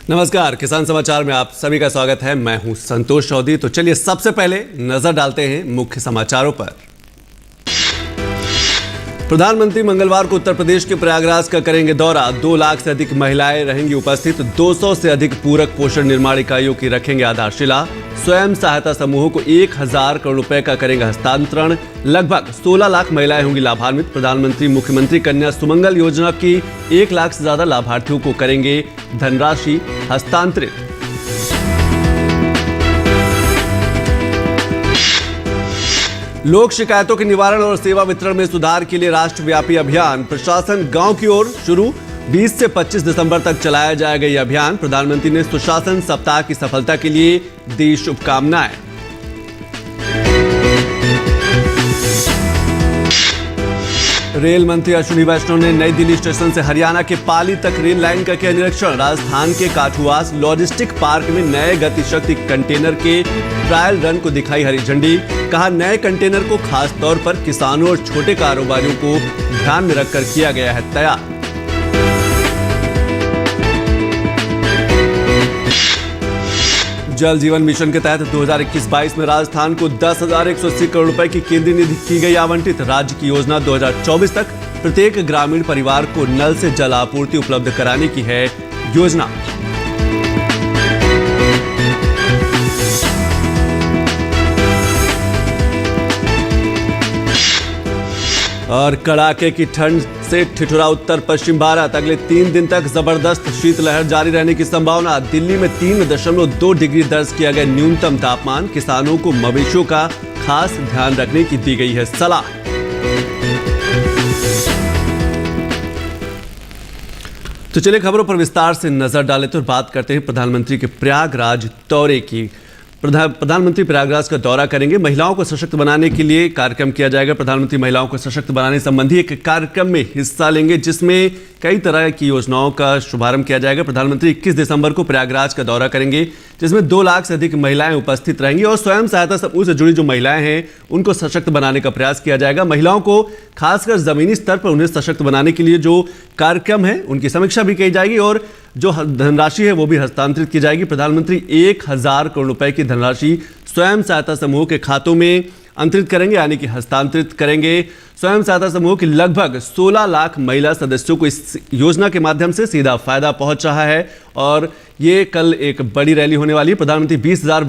नमस्कार, किसान समाचार में आप सभी का स्वागत है। मैं हूं संतोष चौधरी। तो चलिए सबसे पहले नजर डालते हैं मुख्य समाचारों पर। प्रधानमंत्री मंगलवार को उत्तर प्रदेश के प्रयागराज का करेंगे दौरा। 2 लाख से अधिक महिलाएं रहेंगी उपस्थित। 200 से अधिक पूरक पोषण निर्माण इकाइयों की रखेंगे आधारशिला। स्वयं सहायता समूहों को 1000 करोड़ रुपए का करेंगे हस्तांतरण। लगभग 16 लाख महिलाएं होंगी लाभान्वित। प्रधानमंत्री मुख्यमंत्री कन्या सुमंगल योजना की 1 लाख से ज्यादा लाभार्थियों को करेंगे धनराशि हस्तांतरित। लोक शिकायतों के निवारण और सेवा वितरण में सुधार के लिए राष्ट्रव्यापी अभियान। प्रशासन गांव की ओर शुरू। 20 से 25 दिसंबर तक चलाया जाएगा यह अभियान। प्रधानमंत्री ने सुशासन सप्ताह की सफलता के लिए दी शुभकामनाएं। रेल मंत्री अश्विनी वैष्णव ने नई दिल्ली स्टेशन से हरियाणा के पाली तक रेल लाइन का किया निरीक्षण। राजस्थान के काठुआस लॉजिस्टिक पार्क में नए गतिशक्ति कंटेनर के ट्रायल रन को दिखाई हरी झंडी। कहा, नए कंटेनर को खास तौर पर किसानों और छोटे कारोबारियों को ध्यान में रखकर किया गया है तैयार। जल जीवन मिशन के तहत 2021-22 में राजस्थान को 10,180 करोड़ रुपए की केंद्रीय निधि की गई आवंटित। राज्य की योजना 2024 तक प्रत्येक ग्रामीण परिवार को नल से जल आपूर्ति उपलब्ध कराने की है योजना। और कड़ाके की ठंड से ठिठुरा उत्तर पश्चिम भारत। अगले 3 दिन तक जबरदस्त शीतलहर जारी रहने की संभावना। दिल्ली में 3.2 डिग्री दर्ज किया गया न्यूनतम तापमान। किसानों को मवेशियों का खास ध्यान रखने की दी गई है सलाह। तो चलिए खबरों पर विस्तार से नजर डालें तो बात करते हैं प्रधानमंत्री के प्रयागराज दौरे की। प्रधानमंत्री प्रयागराज का दौरा करेंगे। महिलाओं को सशक्त बनाने के लिए कार्यक्रम किया जाएगा। प्रधानमंत्री महिलाओं को सशक्त बनाने संबंधी एक कार्यक्रम में हिस्सा लेंगे जिसमें कई तरह की योजनाओं का शुभारंभ किया जाएगा। प्रधानमंत्री 21 दिसंबर को प्रयागराज का दौरा करेंगे जिसमें 2 लाख से अधिक महिलाएं उपस्थित रहेंगी और स्वयं सहायता समूह से जुड़ी जो महिलाएं हैं उनको सशक्त बनाने का प्रयास किया जाएगा। महिलाओं को खासकर जमीनी स्तर पर उन्हें सशक्त बनाने के लिए जो कार्यक्रम है उनकी समीक्षा भी की जाएगी और जो धनराशि है वो भी हस्तांतरित की जाएगी। प्रधानमंत्री 1000 करोड़ रुपए की धनराशि स्वयं सहायता समूह के खातों में अंतरित करेंगे, यानी कि हस्तांतरित करेंगे। स्वयं सहायता समूह के लगभग 16 लाख महिला सदस्यों को इस योजना के माध्यम से सीधा फायदा पहुंच रहा है और ये कल एक बड़ी रैली होने वाली है। प्रधानमंत्री 20,000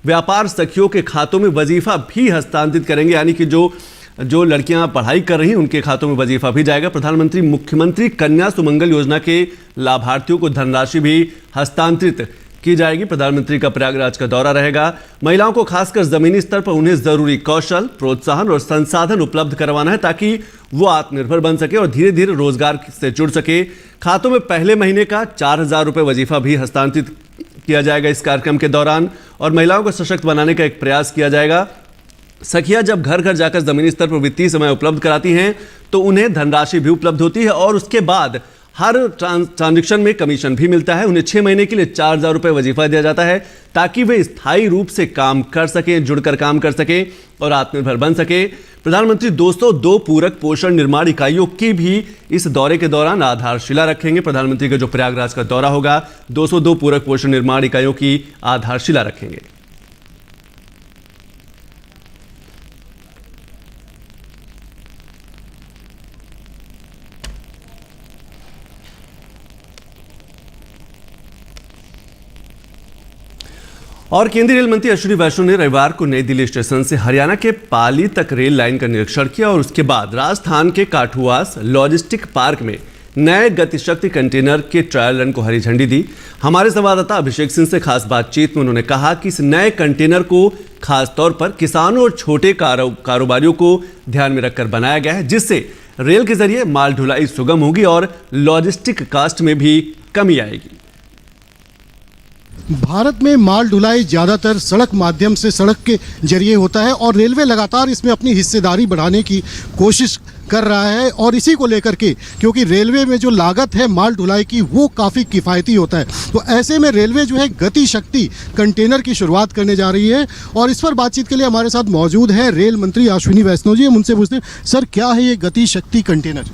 व्यापार सखियों के खातों में वजीफा भी हस्तांतरित करेंगे, यानी कि जो लड़कियां पढ़ाई कर रही हैं उनके खातों में वजीफा भी जाएगा। प्रधानमंत्री मुख्यमंत्री कन्या सुमंगल योजना के लाभार्थियों को धनराशि भी हस्तांतरित की जाएगी। प्रधानमंत्री का प्रयागराज का दौरा रहेगा। महिलाओं को खासकर जमीनी स्तर पर उन्हें जरूरी कौशल, प्रोत्साहन और संसाधन उपलब्ध करवाना है ताकि वो आत्मनिर्भर बन सके और धीरे धीरे रोजगार से जुड़ सके। खातों में पहले महीने का 4000 रुपये वजीफा भी हस्तांतरित किया जाएगा इस कार्यक्रम के दौरान और महिलाओं को सशक्त बनाने का एक प्रयास किया जाएगा। सखियां जब घर घर जाकर जमीनी स्तर पर वित्तीय सेवाएं उपलब्ध कराती हैं तो उन्हें धनराशि भी उपलब्ध होती है और उसके बाद हर ट्रांजैक्शन में कमीशन भी मिलता है। उन्हें 6 महीने के लिए 4000 रुपये वजीफा दिया जाता है ताकि वे स्थायी रूप से काम कर सकें, जुड़कर काम कर सकें और आत्मनिर्भर बन सके। प्रधानमंत्री 202 पूरक पोषण निर्माण इकाइयों की भी इस दौरे के दौरान आधारशिला रखेंगे। प्रधानमंत्री का जो प्रयागराज का दौरा होगा 202 पूरक पोषण निर्माण इकाइयों की आधारशिला रखेंगे। और केंद्रीय रेल मंत्री अश्विनी वैष्णव ने रविवार को नई दिल्ली स्टेशन से हरियाणा के पाली तक रेल लाइन का निरीक्षण किया और उसके बाद राजस्थान के काठुआस लॉजिस्टिक पार्क में नए गतिशक्ति कंटेनर के ट्रायल रन को हरी झंडी दी। हमारे संवाददाता अभिषेक सिंह से खास बातचीत में उन्होंने कहा कि इस नए कंटेनर को खास तौर पर किसानों और छोटे कारोबारियों को ध्यान में रखकर बनाया गया है जिससे रेल के जरिए माल ढुलाई सुगम होगी और लॉजिस्टिक कास्ट में भी कमी आएगी। भारत में माल ढुलाई ज़्यादातर सड़क माध्यम से, सड़क के जरिए होता है और रेलवे लगातार इसमें अपनी हिस्सेदारी बढ़ाने की कोशिश कर रहा है और इसी को लेकर के क्योंकि रेलवे में जो लागत है माल ढुलाई की वो काफ़ी किफ़ायती होता है, तो ऐसे में रेलवे जो है गति शक्ति कंटेनर की शुरुआत करने जा रही है और इस पर बातचीत के लिए हमारे साथ मौजूद है रेल मंत्री अश्विनी वैष्णव जी। हम उनसे पूछते हैं, सर क्या है ये गति शक्ति कंटेनर?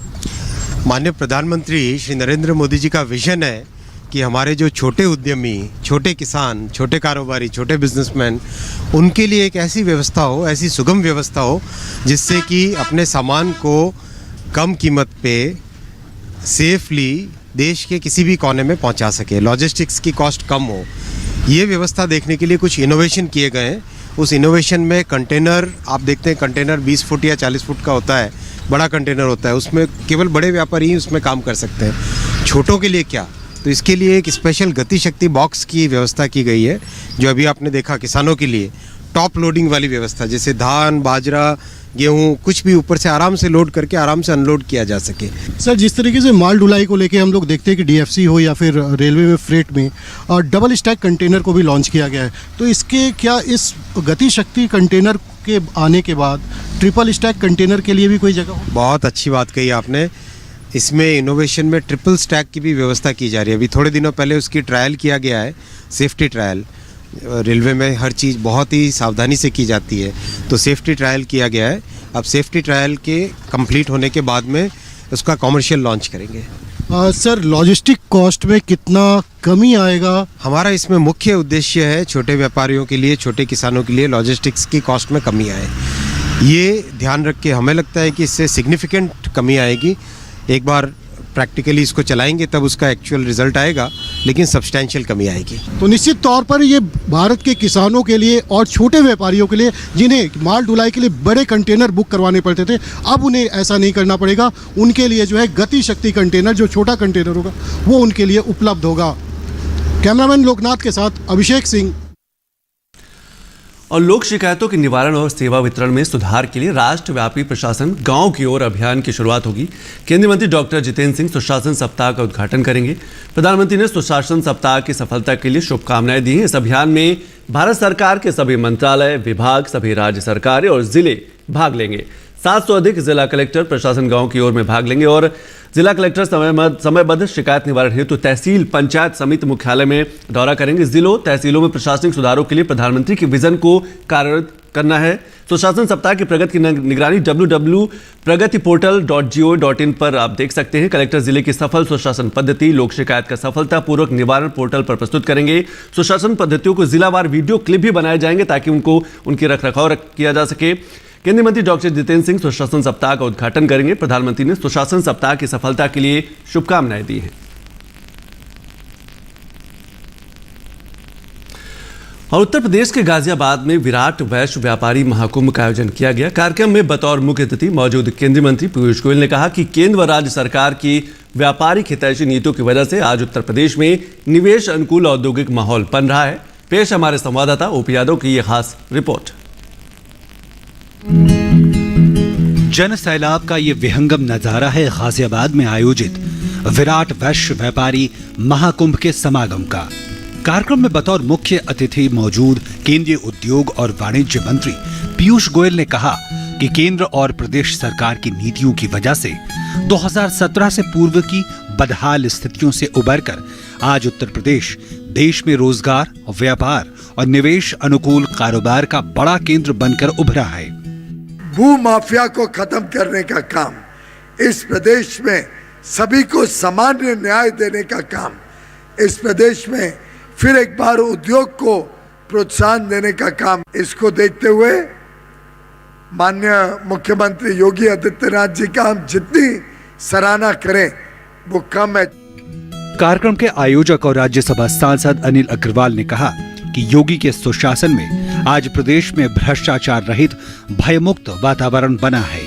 माननीय प्रधानमंत्री श्री नरेंद्र मोदी जी का विजन है कि हमारे जो छोटे उद्यमी, छोटे किसान, छोटे कारोबारी, छोटे बिजनेसमैन, उनके लिए एक ऐसी व्यवस्था हो, ऐसी सुगम व्यवस्था हो जिससे कि अपने सामान को कम कीमत पे सेफली देश के किसी भी कोने में पहुंचा सके, लॉजिस्टिक्स की कॉस्ट कम हो। ये व्यवस्था देखने के लिए कुछ इनोवेशन किए गए हैं। उस इनोवेशन में कंटेनर, आप देखते हैं कंटेनर 20 फुट या 40 फुट का होता है, बड़ा कंटेनर होता है, उसमें केवल बड़े व्यापारी ही उसमें काम कर सकते हैं। छोटों के लिए क्या, तो इसके लिए एक स्पेशल गति शक्ति बॉक्स की व्यवस्था की गई है, जो अभी आपने देखा किसानों के लिए टॉप लोडिंग वाली व्यवस्था, जैसे धान, बाजरा, गेहूं, कुछ भी ऊपर से आराम से लोड करके आराम से अनलोड किया जा सके। सर, जिस तरीके से माल ढुलाई को लेके हम लोग देखते हैं कि डीएफसी हो या फिर रेलवे में फ्रेट में डबल स्टैक कंटेनर को भी लॉन्च किया गया है, तो इसके क्या इस गति शक्ति कंटेनर के आने के बाद ट्रिपल स्टैक कंटेनर के लिए भी कोई जगह हो? बहुत अच्छी बात कही आपने। इसमें इनोवेशन में ट्रिपल स्टैक की भी व्यवस्था की जा रही है। अभी थोड़े दिनों पहले उसकी ट्रायल किया गया है, सेफ्टी ट्रायल। रेलवे में हर चीज़ बहुत ही सावधानी से की जाती है, तो सेफ्टी ट्रायल किया गया है। अब सेफ्टी ट्रायल के कंप्लीट होने के बाद में उसका कॉमर्शियल लॉन्च करेंगे। सर, लॉजिस्टिक कॉस्ट में कितना कमी आएगा? हमारा इसमें मुख्य उद्देश्य है छोटे व्यापारियों के लिए, छोटे किसानों के लिए लॉजिस्टिक्स की कॉस्ट में कमी आए। ये ध्यान रख के हमें लगता है कि इससे सिग्निफिकेंट कमी आएगी। एक बार प्रैक्टिकली इसको चलाएंगे तब उसका एक्चुअल रिजल्ट आएगा, लेकिन सब्सटैंशियल कमी आएगी। तो निश्चित तौर पर ये भारत के किसानों के लिए और छोटे व्यापारियों के लिए, जिन्हें माल ढुलाई के लिए बड़े कंटेनर बुक करवाने पड़ते थे, अब उन्हें ऐसा नहीं करना पड़ेगा। उनके लिए जो है गति शक्ति कंटेनर, जो छोटा कंटेनर होगा, वो उनके लिए उपलब्ध होगा। कैमरामैन लोकनाथ के साथ अभिषेक सिंह। और लोक शिकायतों के निवारण और सेवा वितरण में सुधार के लिए राष्ट्रव्यापी प्रशासन गांव की ओर अभियान की शुरुआत होगी। केंद्रीय मंत्री डॉक्टर जितेंद्र सिंह सुशासन सप्ताह का उद्घाटन करेंगे। प्रधानमंत्री ने सुशासन सप्ताह की सफलता के लिए शुभकामनाएं दी हैं। इस अभियान में भारत सरकार के सभी मंत्रालय, विभाग, सभी राज्य सरकारें और जिले भाग लेंगे। 700 से अधिक जिला कलेक्टर प्रशासन गांव की ओर में भाग लेंगे और जिला कलेक्टर समयबद्ध शिकायत निवारण हेतु तहसील, पंचायत समिति मुख्यालय में दौरा करेंगे। जिलों, तहसीलों में प्रशासनिक सुधारों के लिए प्रधानमंत्री के विजन को कार्यरत करना है। सुशासन सप्ताह की प्रगति की निगरानी www.pragatiportal.go.in पर आप देख सकते हैं। कलेक्टर जिले की सफल सुशासन पद्धति, लोक शिकायत का सफलतापूर्वक निवारण पोर्टल पर प्रस्तुत करेंगे। सुशासन पद्धतियों को जिलावार वीडियो क्लिप भी बनाए जाएंगे ताकि उनकी रखरखाव किया जा सके। केंद्रीय मंत्री डॉक्टर जितेंद्र सिंह सुशासन सप्ताह का उद्घाटन करेंगे। प्रधानमंत्री ने सुशासन सप्ताह की सफलता के लिए शुभकामनाएं दी हैं। और उत्तर प्रदेश के गाजियाबाद में विराट वैश्य व्यापारी महाकुंभ का आयोजन किया गया। कार्यक्रम में बतौर मुख्य अतिथि मौजूद केंद्रीय मंत्री पीयूष गोयल ने कहा कि केंद्र व राज्य सरकार की व्यापारिक हितैषी नीतियों की वजह से आज उत्तर प्रदेश में निवेश अनुकूल औद्योगिक माहौल बन रहा है। पेश हमारे संवाददाता ओपी यादव की यह खास रिपोर्ट। जन सैलाब का ये विहंगम नजारा है गाजियाबाद में आयोजित विराट वैश्य व्यापारी महाकुंभ के समागम का। कार्यक्रम में बतौर मुख्य अतिथि मौजूद केंद्रीय उद्योग और वाणिज्य मंत्री पीयूष गोयल ने कहा कि केंद्र और प्रदेश सरकार की नीतियों की वजह से 2017 से पूर्व की बदहाल स्थितियों से उबरकर आज उत्तर प्रदेश देश में रोजगार, व्यापार और निवेश अनुकूल कारोबार का बड़ा केंद्र बनकर उभरा है। भू माफिया को खत्म करने का काम, इस प्रदेश में सभी को सामान्य न्याय देने का काम, इस प्रदेश में फिर एक बार उद्योग को प्रोत्साहन देने का काम, इसको देखते हुए माननीय मुख्यमंत्री योगी आदित्यनाथ जी का हम जितनी सराहना करें वो कम है। कार्यक्रम के आयोजक और राज्यसभा सांसद अनिल अग्रवाल ने कहा कि योगी के सुशासन में आज प्रदेश में भ्रष्टाचार रहित भयमुक्त वातावरण बना है।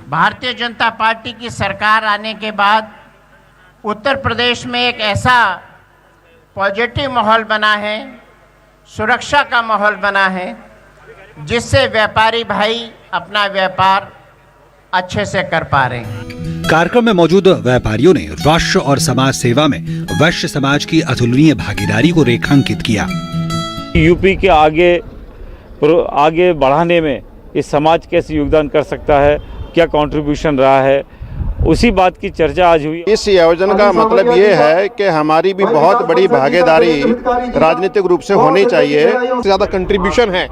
भारतीय जनता पार्टी की सरकार आने के बाद उत्तर प्रदेश में एक ऐसा पॉजिटिव माहौल बना है, सुरक्षा का माहौल बना है, जिससे व्यापारी भाई अपना व्यापार अच्छे से कर पा रहे हैं। कार्यक्रम में मौजूद व्यापारियों ने राष्ट्र और समाज सेवा में वैश्य समाज की अतुलनीय भागीदारी को रेखांकित किया। यूपी के आगे बढ़ाने में इस समाज कैसे योगदान कर सकता है, क्या कंट्रीब्यूशन रहा है, उसी बात की चर्चा आज हुई। इस आयोजन का मतलब ये है कि हमारी भी बहुत बड़ी भागीदारी राजनीतिक रूप से होनी चाहिए। सबसे ज़्यादा कंट्रीब्यूशन है,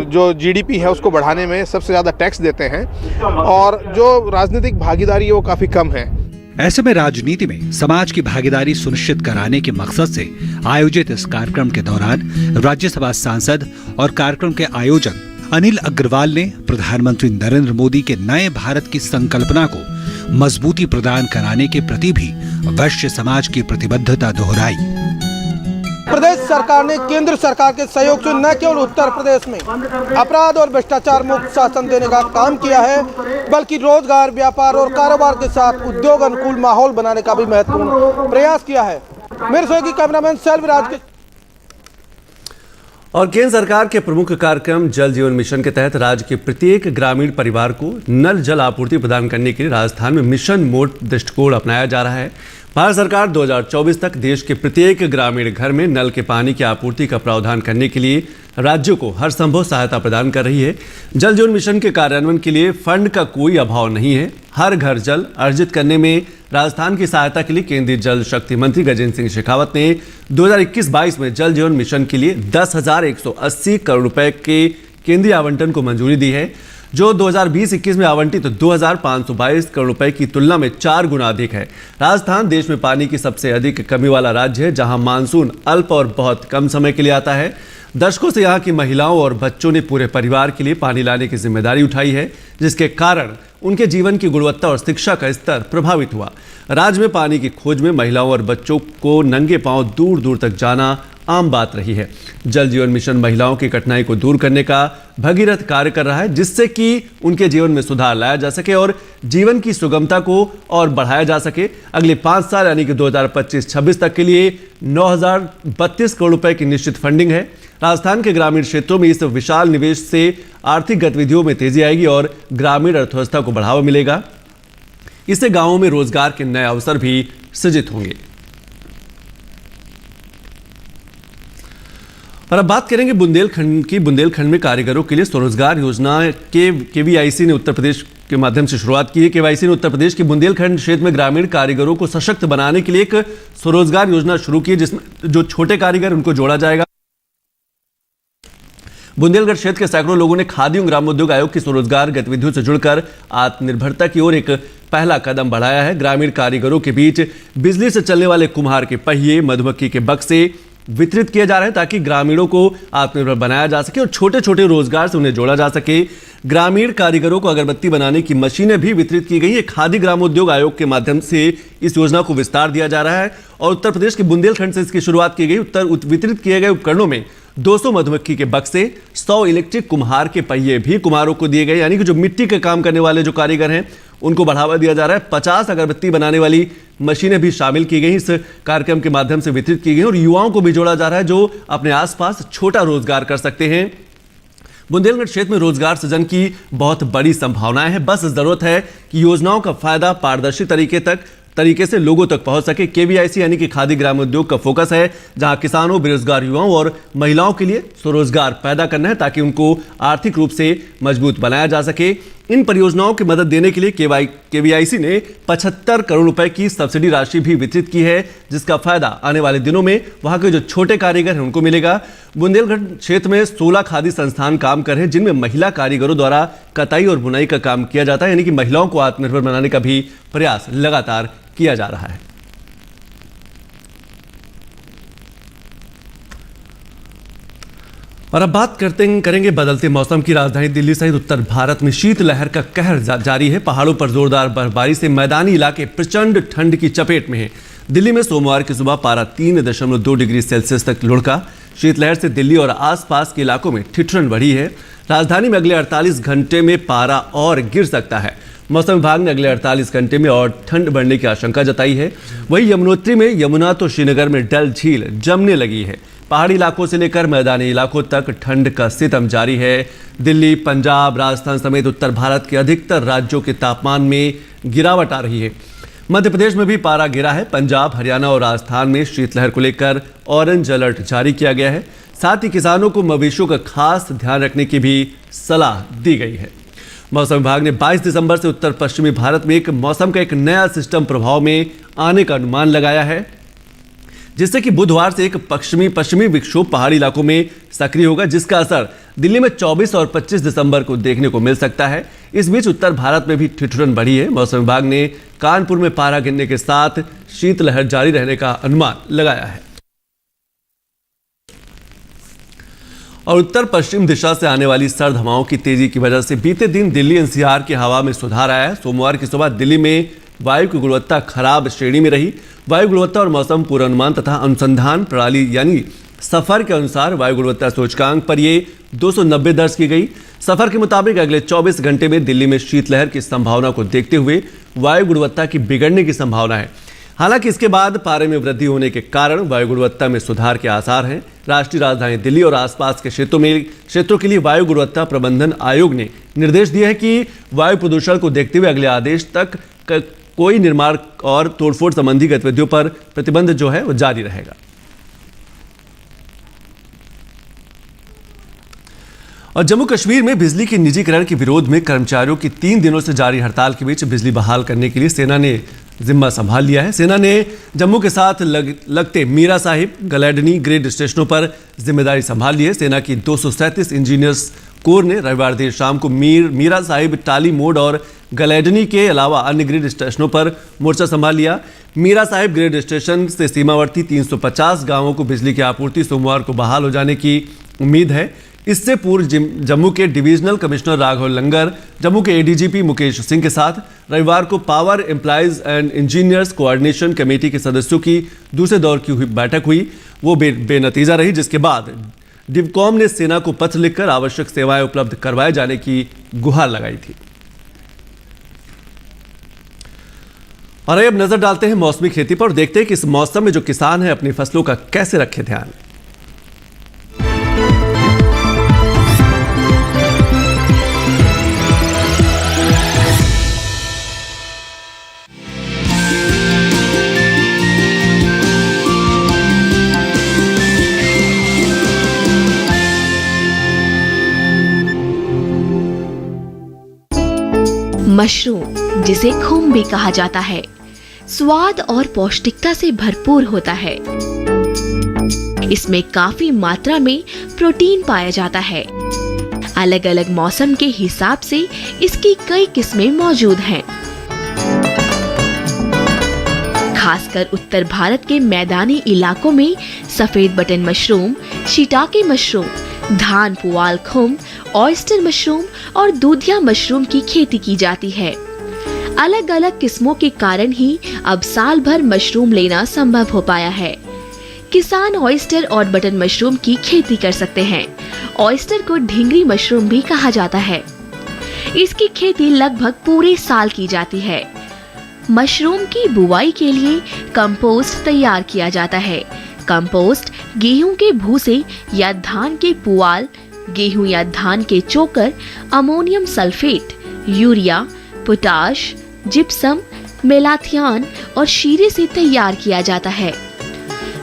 जो जीडीपी है उसको बढ़ाने में सबसे ज़्यादा टैक्स देते हैं, और जो राजनीतिक भागीदारी है वो काफ़ी कम है। ऐसे में राजनीति में समाज की भागीदारी सुनिश्चित कराने के मकसद से आयोजित इस कार्यक्रम के दौरान राज्यसभा सांसद और कार्यक्रम के आयोजक अनिल अग्रवाल ने प्रधानमंत्री नरेंद्र मोदी के नए भारत की संकल्पना को मजबूती प्रदान कराने के प्रति भी वैश्य समाज की प्रतिबद्धता दोहराई। प्रदेश सरकार ने केंद्र सरकार के सहयोग से न केवल उत्तर प्रदेश में अपराध और भ्रष्टाचार मुक्त शासन देने का काम किया है, बल्कि रोजगार, व्यापार और कारोबार के साथ उद्योग अनुकूल माहौल बनाने का भी महत्वपूर्ण प्रयास किया है। मेरे सहयोगी कैमरामैन सेल्वराज के। और केंद्र सरकार के प्रमुख कार्यक्रम जल जीवन मिशन के तहत राज्य के प्रत्येक ग्रामीण परिवार को नल जल आपूर्ति प्रदान करने के लिए राजस्थान में मिशन मोड दृष्टिकोण अपनाया जा रहा है। भारत सरकार 2024 तक देश के प्रत्येक ग्रामीण घर में नल के पानी की आपूर्ति का प्रावधान करने के लिए राज्यों को हर संभव सहायता प्रदान कर रही है। जल जीवन मिशन के कार्यान्वयन के लिए फंड का कोई अभाव नहीं है। हर घर जल अर्जित करने में राजस्थान की सहायता के लिए केंद्रीय जल शक्ति मंत्री गजेंद्र सिंह शेखावत ने 2021-22 में जल जीवन मिशन के लिए 10,180 करोड़ रुपए के केंद्रीय आवंटन को मंजूरी दी है, जो 2020-21 में आवंटित 2,522 करोड़ रुपए की तुलना में 4 गुना अधिक है। राजस्थान देश में पानी की सबसे अधिक कमी वाला राज्य है, जहां मानसून अल्प और बहुत कम समय के लिए आता है। दशकों से यहां की महिलाओं और बच्चों ने पूरे परिवार के लिए पानी लाने की जिम्मेदारी उठाई है, जिसके कारण उनके जीवन की गुणवत्ता और शिक्षा का स्तर प्रभावित हुआ। राज्य में पानी की खोज में महिलाओं और बच्चों को नंगे पांव दूर दूर तक जाना आम बात रही है। जल जीवन मिशन महिलाओं की कठिनाई को दूर करने का भगीरथ कार्य कर रहा है, जिससे कि उनके जीवन में सुधार लाया जा सके और जीवन की सुगमता को और बढ़ाया जा सके। अगले 5 साल यानी कि 2025-26 तक के लिए 9,032 करोड़ रुपए की निश्चित फंडिंग है। राजस्थान के ग्रामीण क्षेत्रों में इस विशाल निवेश से आर्थिक गतिविधियों में तेजी आएगी और ग्रामीण अर्थव्यवस्था को बढ़ावा मिलेगा। इससे गांवों में रोजगार के नए अवसर भी सृजित होंगे। और अब बात करेंगे बुंदेलखंड की। बुंदेलखंड में कारीगरों के लिए स्वरोजगार योजना के केवीआईसी ने उत्तर प्रदेश के माध्यम से शुरुआत की है। केवीआईसी ने उत्तर प्रदेश के बुंदेलखंड क्षेत्र में ग्रामीण कारीगरों को सशक्त बनाने के लिए एक स्वरोजगार योजना शुरू की है, जिसमें जो छोटे कारीगर उनको जोड़ा जाएगा। बुंदेलखंड क्षेत्र के सैकड़ों लोगों ने खादी एवं ग्रामोद्योग आयोग की स्वरोजगार गतिविधियों से जुड़कर आत्मनिर्भरता की ओर एक पहला कदम बढ़ाया है। ग्रामीण कारीगरों के बीच बिजली से चलने वाले कुम्हार के पहिए, मधुमक्खी के बक्से वितरित किए जा रहे हैं, ताकि ग्रामीणों को आत्मनिर्भर बनाया जा सके और छोटे छोटे रोजगार से उन्हें जोड़ा जा सके। ग्रामीण कारीगरों को अगरबत्ती बनाने की मशीनें भी वितरित की गई है। खादी ग्रामोद्योग आयोग के माध्यम से इस योजना को विस्तार दिया जा रहा है और उत्तर प्रदेश के बुंदेलखंड से इसकी शुरुआत की गई। वितरित किए गए उपकरणों में 200 मधुमक्खी के बक्से, 100 इलेक्ट्रिक कुम्हार के पहिए भी कुम्हारों को दिए गए, यानी कि जो मिट्टी के काम करने वाले जो कारीगर हैं उनको बढ़ावा दिया जा रहा है। 50 अगरबत्ती बनाने वाली मशीनें भी शामिल की गई, इस कार्यक्रम के माध्यम से वितरित की गई और युवाओं को भी जोड़ा जा रहा है, जो अपने आसपास छोटा रोजगार कर सकते हैं। बुंदेलखंड क्षेत्र में रोजगार सृजन की बहुत बड़ी संभावनाएं हैं। बस जरूरत है कि योजनाओं का फायदा पारदर्शी तरीके से लोगों तक पहुंच सके। केवीआईसी यानी कि खादी ग्रामोद्योग का फोकस है, जहां किसानों, बेरोजगार युवाओं और महिलाओं के लिए स्वरोजगार पैदा करना है, ताकि उनको आर्थिक रूप से मजबूत बनाया जा सके। इन परियोजनाओं की मदद देने के लिए केवीआईसी ने 75 करोड़ रुपए की सब्सिडी राशि भी वितरित की है, जिसका फायदा आने वाले दिनों में वहां के जो छोटे कारीगर हैं उनको मिलेगा। बुंदेलखंड क्षेत्र में 16 खादी संस्थान काम कर रहे हैं, जिनमें महिला कारीगरों द्वारा कताई और बुनाई का काम किया जाता है, यानी कि महिलाओं को आत्मनिर्भर बनाने का भी प्रयास लगातार किया जा रहा है। और अब बात करेंगे बदलते मौसम की। राजधानी दिल्ली सहित उत्तर भारत में शीतलहर का कहर जारी है। पहाड़ों पर जोरदार बर्फबारी से मैदानी इलाके प्रचंड ठंड की चपेट में हैं। दिल्ली में सोमवार की सुबह पारा 3.2 डिग्री सेल्सियस तक लुढ़का। शीतलहर से दिल्ली और आसपास के इलाकों में ठिठुरन बढ़ी है। राजधानी में अगले 48 घंटे में पारा और गिर सकता है। मौसम विभाग ने अगले 48 घंटे में और ठंड बढ़ने की आशंका जताई है। वहीं यमुनोत्री में यमुना तो श्रीनगर में डल झील जमने लगी है। पहाड़ी इलाकों से लेकर मैदानी इलाकों तक ठंड का सितम जारी है। दिल्ली, पंजाब, राजस्थान समेत उत्तर भारत के अधिकतर राज्यों के तापमान में गिरावट आ रही है। मध्य प्रदेश में भी पारा गिरा है। पंजाब, हरियाणा और राजस्थान में शीतलहर को लेकर ऑरेंज अलर्ट जारी किया गया है। साथ ही किसानों को मवेशियों का खास ध्यान रखने की भी सलाह दी गई है। मौसम विभाग ने 22 दिसंबर से उत्तर पश्चिमी भारत में मौसम का एक नया सिस्टम प्रभाव में आने का अनुमान लगाया है, जिससे कि बुधवार से एक पश्चिमी विक्षोभ पहाड़ी इलाकों में सक्रिय होगा, जिसका असर दिल्ली में 24 और 25 दिसंबर को देखने को मिल सकता है। इस बीच उत्तर भारत में भी ठिठुरन बढ़ी है। मौसम विभाग ने कानपुर में पारा गिरने के साथ शीतलहर जारी रहने का अनुमान लगाया है। और उत्तर पश्चिम दिशा से आने वाली सर्द हवाओं की तेजी की वजह से बीते दिन दिल्ली एनसीआर की हवा में सुधार आया है। सोमवार की सुबह दिल्ली में वायु की गुणवत्ता खराब श्रेणी में रही। वायु गुणवत्ता और मौसम पूर्वानुमान तथा अनुसंधान प्रणाली यानी सफर के अनुसार वायु गुणवत्ता सूचकांक पर ये 290 दर्ज की गई। सफर के मुताबिक अगले 24 घंटे में दिल्ली में शीतलहर की संभावना को देखते हुए वायु गुणवत्ता की बिगड़ने की संभावना है। हालांकि इसके बाद पारे में वृद्धि होने के कारण वायु गुणवत्ता में सुधार के आसार हैं। राष्ट्रीय राजधानी दिल्ली और आसपास के क्षेत्रों के लिए वायु गुणवत्ता प्रबंधन आयोग ने निर्देश दिए हैं कि वायु प्रदूषण को देखते हुए अगले आदेश तक कोई निर्माण और तोड़फोड़ संबंधी गतिविधियों पर प्रतिबंध जो है वो जारी रहेगा। और जम्मू कश्मीर में बिजली के निजीकरण के विरोध में कर्मचारियों की 3 दिनों से जारी हड़ताल के बीच बिजली बहाल करने के लिए सेना ने जिम्मा संभाल लिया है। सेना ने जम्मू के साथ लगते मीरा साहिब गलैडनी ग्रिड स्टेशनों पर जिम्मेदारी संभाल ली है। सेना की 237 इंजीनियर्स कोर ने रविवार देर शाम को मीरा साहिब, टाली मोड और गलैडनी के अलावा अन्य ग्रिड स्टेशनों पर मोर्चा संभाल लिया। मीरा साहिब ग्रिड स्टेशन से सीमावर्ती 350 गांवों को बिजली की आपूर्ति सोमवार को बहाल हो जाने की उम्मीद है। इससे पूर्व जम्मू के डिविजनल कमिश्नर राघव लंगर, जम्मू के एडीजीपी मुकेश सिंह के साथ रविवार को power employees and engineers coordination committee के सदस्यों की दूसरे दौर की बैठक हुई। वो बेनतीजा रही, जिसके बाद डिवकॉम ने सेना को पत्र लिखकर आवश्यक सेवाएं उपलब्ध करवाए जाने की गुहार लगाई थी। और अब नजर डालते हैं मौसमी खेती पर और देखते हैं कि इस मौसम में जो किसान हैं अपनी फसलों का कैसे रखे ध्यान। मशरूम, जिसे खुम भी कहा जाता है, स्वाद और पौष्टिकता से भरपूर होता है। इसमें काफी मात्रा में प्रोटीन पाया जाता है। अलग अलग मौसम के हिसाब से इसकी कई किस्में मौजूद हैं। खासकर उत्तर भारत के मैदानी इलाकों में सफेद बटन मशरूम, शिटाके मशरूम, धान पुआल खुम, ऑयस्टर मशरूम और दूधिया मशरूम की खेती की जाती है। अलग अलग किस्मों के कारण ही अब साल भर मशरूम लेना संभव हो पाया है। किसान ऑयस्टर और बटन मशरूम की खेती कर सकते हैं। ऑयस्टर को ढींगरी मशरूम भी कहा जाता है। इसकी खेती लगभग पूरे साल की जाती है। मशरूम की बुवाई के लिए कंपोस्ट तैयार किया जाता है। कंपोस्ट गेहूं के भूसे या धान के पुआल, गेहूं या धान के चोकर, ammonium sulphate, urea, potash, gypsum, malathion और शीरे से तैयार किया जाता है।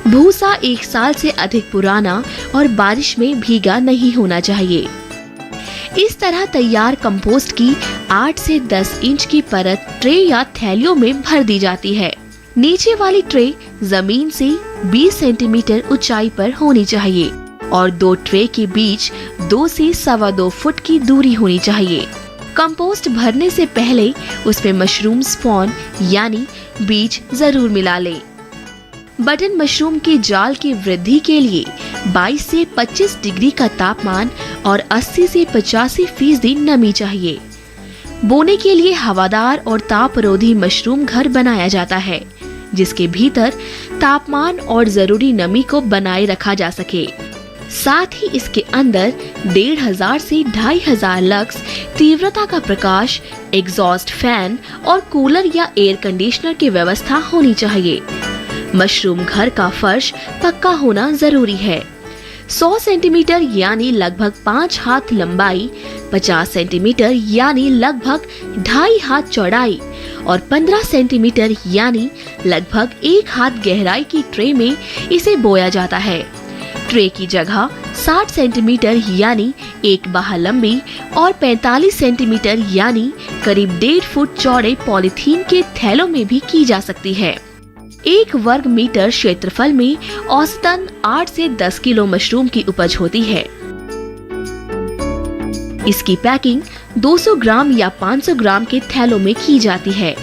भूसा 1 साल से अधिक पुराना और बारिश में भीगा नहीं होना चाहिए। इस तरह तैयार कंपोस्ट की 8 से 10 इंच की परत ट्रे या थैलियों में भर दी जाती है। नीचे वाली ट्रे जमीन से 20 सेंटीमीटर ऊंचाई पर होनी चाहिए और 2 ट्रे के बीच 2 से 2.25 फुट की दूरी होनी चाहिए। कंपोस्ट भरने से पहले उसमें मशरूम स्पॉन यानी बीज जरूर मिला लें। बटन मशरूम के जाल की वृद्धि के लिए 22 से 25 डिग्री का तापमान और 80 से 85% नमी चाहिए। बोने के लिए हवादार और तापरोधी मशरूम घर बनाया जाता है, जिसके भीतर तापमान और जरूरी नमी को बनाए रखा जा सके। साथ ही इसके अंदर 1500 से 2500 लक्स तीव्रता का प्रकाश, एग्जॉस्ट फैन और कूलर या एयर कंडीशनर की व्यवस्था होनी चाहिए। मशरूम घर का फर्श पक्का होना जरूरी है। 100 सेंटीमीटर यानी लगभग 5 हाथ लंबाई, 50 सेंटीमीटर यानी लगभग 2.5 हाथ चौड़ाई और 15 सेंटीमीटर यानी लगभग 1 हाथ गहराई की ट्रे में इसे बोया जाता है। ट्रे की जगह 60 सेंटीमीटर यानी 1 बाह लंबी और 45 सेंटीमीटर यानी करीब 1.5 फुट चौड़े पॉलीथीन के थैलों में भी की जा सकती है। 1 वर्ग मीटर क्षेत्रफल में औसतन 8 से 10 किलो मशरूम की उपज होती है। इसकी पैकिंग 200 ग्राम या 500 ग्राम के थैलों में की जाती है।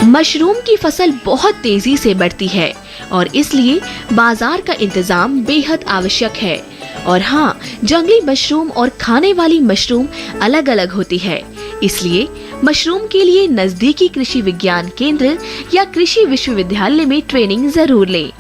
मशरूम की फसल बहुत तेजी से बढ़ती है और इसलिए बाजार का इंतजाम बेहद आवश्यक है। और हाँ, जंगली मशरूम और खाने वाली मशरूम अलग अलग होती है, इसलिए मशरूम के लिए नजदीकी कृषि विज्ञान केंद्र या कृषि विश्वविद्यालय में ट्रेनिंग जरूर लें।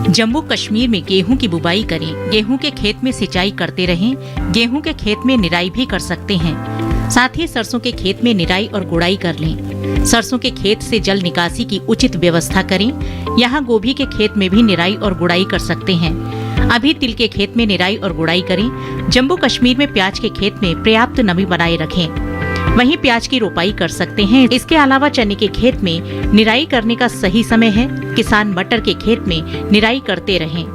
जम्मू कश्मीर में गेहूं की बुवाई करें, गेहूं के खेत में सिंचाई करते रहें, गेहूं के खेत में निराई भी कर सकते हैं। साथ ही सरसों के खेत में निराई और गुड़ाई कर लें। सरसों के खेत से जल निकासी की उचित व्यवस्था करें। यहाँ गोभी के खेत में भी निराई और गुड़ाई कर सकते हैं। अभी तिल के खेत में निराई और गुड़ाई करें। जम्मू कश्मीर में प्याज के खेत में पर्याप्त नमी बनाए रखें, वहीं प्याज की रोपाई कर सकते हैं। इसके अलावा चने के खेत में निराई करने का सही समय है। किसान मटर के खेत में निराई करते रहें।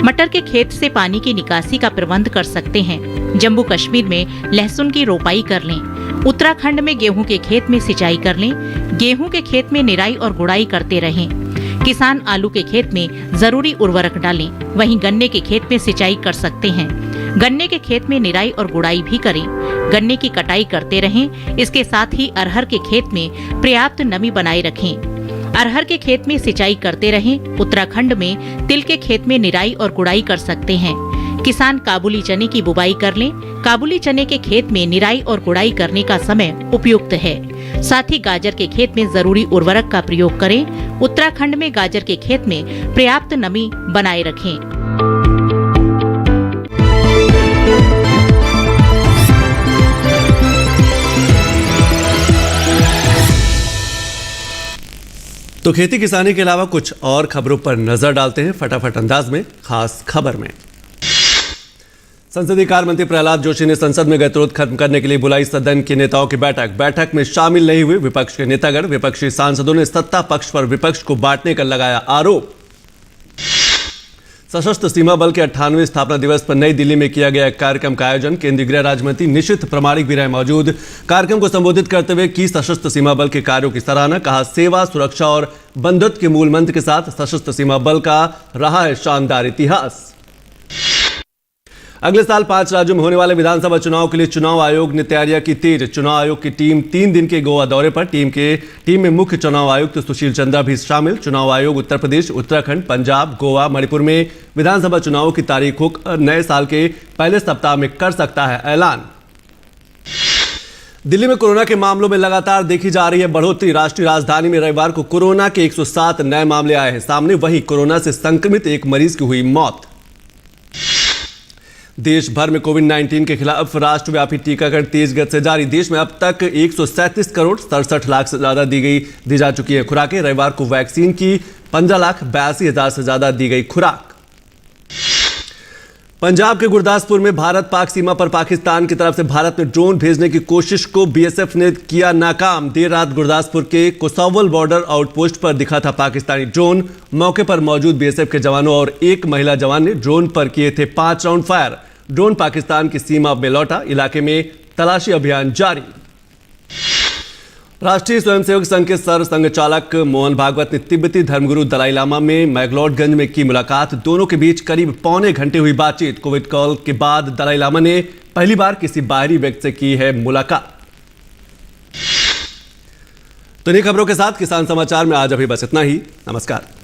मटर के खेत से पानी की निकासी का प्रबंध कर सकते हैं। जम्मू कश्मीर में लहसुन की रोपाई कर लें। उत्तराखंड में गेहूं के खेत में सिंचाई कर लें। गेहूं के खेत में निराई और गुड़ाई करते रहें। किसान आलू के खेत में जरूरी उर्वरक डालें। वहीं गन्ने के खेत में सिंचाई कर सकते हैं। गन्ने के खेत में निराई और गुड़ाई भी करें। गन्ने की कटाई करते रहें। इसके साथ ही अरहर के खेत में पर्याप्त नमी बनाए रखें। अरहर के खेत में सिंचाई करते रहें। उत्तराखंड में तिल के खेत में निराई और गुड़ाई कर सकते हैं। किसान काबुली चने की बुवाई कर लें। काबुली चने के खेत में निराई और गुड़ाई करने का समय उपयुक्त है। साथ ही गाजर के खेत में जरूरी उर्वरक का प्रयोग करें। उत्तराखंड में गाजर के खेत में पर्याप्त नमी बनाए रखें। तो खेती किसानी के अलावा कुछ और खबरों पर नजर डालते हैं फटाफट अंदाज में खास खबर में। संसदीय कार्य मंत्री प्रहलाद जोशी ने संसद में गतिरोध खत्म करने के लिए बुलाई सदन के नेताओं की बैठक में शामिल नहीं हुए विपक्ष के नेतागण। विपक्षी सांसदों ने सत्ता पक्ष पर विपक्ष को बांटने का लगाया आरोप। सशस्त्र सीमा बल के 98वें स्थापना दिवस पर नई दिल्ली में किया गया कार्यक्रम का आयोजन। केंद्रीय गृह राज्य मंत्री निशित प्रमाणिक भी रहे मौजूद। कार्यक्रम को संबोधित करते हुए की सशस्त्र सीमा बल के कार्यों की सराहना। कहा, सेवा, सुरक्षा और बंधुत्व के मूल मंत्र के साथ सशस्त्र सीमा बल का रहा है शानदार इतिहास। अगले साल 5 राज्यों में होने वाले विधानसभा चुनाव के लिए चुनाव आयोग ने तैयारियां की तेज। चुनाव आयोग की टीम 3 दिन के गोवा दौरे पर। टीम में मुख्य चुनाव आयुक्त सुशील चंद्रा भी शामिल। चुनाव आयोग उत्तर प्रदेश, उत्तराखंड, पंजाब, गोवा, मणिपुर में विधानसभा चुनावों की तारीखों नए साल के पहले सप्ताह में कर सकता है ऐलान। दिल्ली में कोरोना के मामलों में लगातार देखी जा रही है बढ़ोतरी। राष्ट्रीय राजधानी में रविवार को कोरोना के 107 नए मामले आए हैं सामने। वहीं कोरोना से संक्रमित एक मरीज की हुई मौत। देश भर में कोविड-19 के खिलाफ राष्ट्रव्यापी टीकाकरण तेज गति से जारी। देश में अब तक 137 करोड़ 67 लाख से ज्यादा दी जा चुकी है खुराकें। रविवार को वैक्सीन की 15,82,000 से ज्यादा दी गई खुराक। पंजाब के गुरदासपुर में भारत पाक सीमा पर पाकिस्तान की तरफ से भारत में ड्रोन भेजने की कोशिश को बीएसएफ ने किया नाकाम। देर रात गुरदासपुर के कोसावल बॉर्डर आउटपोस्ट पर दिखा था पाकिस्तानी ड्रोन। मौके पर मौजूद बीएसएफ के जवानों और एक महिला जवान ने ड्रोन पर किए थे 5 राउंड फायर। ड्रोन पाकिस्तान की सीमा में लौटा। इलाके में तलाशी अभियान जारी। राष्ट्रीय स्वयंसेवक संघ के सर संघचालक मोहन भागवत ने तिब्बती धर्मगुरु दलाई लामा में मैगलोडगंज में की मुलाकात। दोनों के बीच करीब पौने घंटे हुई बातचीत। कोविड कॉल के बाद दलाई लामा ने पहली बार किसी बाहरी व्यक्ति से की है मुलाकात। तो इन्हीं खबरों के साथ किसान समाचार में आज अभी बस इतना ही। नमस्कार।